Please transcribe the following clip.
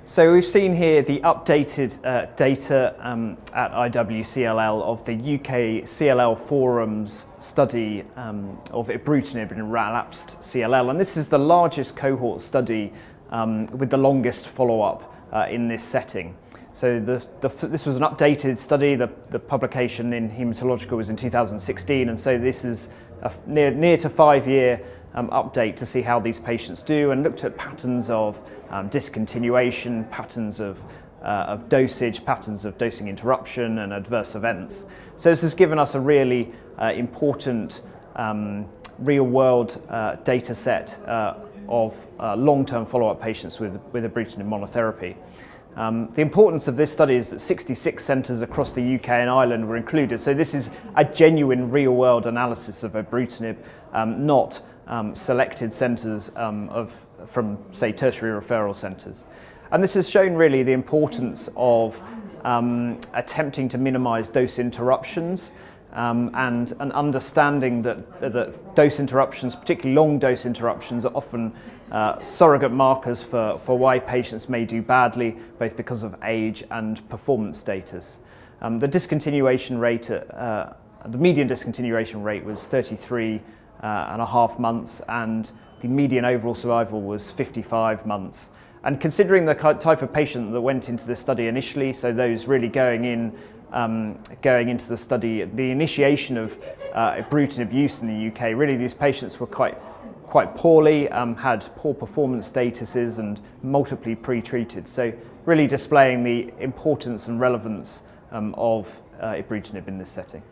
So we've seen here the updated data at iwCLL of the UK CLL Forum's study of Ibrutinib in relapsed CLL, and this is the largest cohort study with the longest follow-up in this setting. So this was an updated study. The publication in Haematologica was in 2016, and so this is a near to 5-year update to see how these patients do, and looked at patterns of discontinuation, patterns of dosage, patterns of dosing interruption and adverse events. So this has given us a really important real-world data set of long-term follow-up patients with Ibrutinib monotherapy. The importance of this study is that 66 centres across the UK and Ireland were included. So this is a genuine real-world analysis of Ibrutinib, not selected centres from, say, tertiary referral centres. And this has shown really the importance of attempting to minimise dose interruptions and an understanding that dose interruptions, particularly long dose interruptions, are often surrogate markers for why patients may do badly, both because of age and performance status. The discontinuation rate, the median discontinuation rate was 33.5 months, and the median overall survival was 55 months. And considering the type of patient that went into this study initially, so those really going into the study, the initiation of Ibrutinib use in the UK, really these patients were quite poorly, had poor performance statuses and multiply pre-treated. So really displaying the importance and relevance of Ibrutinib in this setting.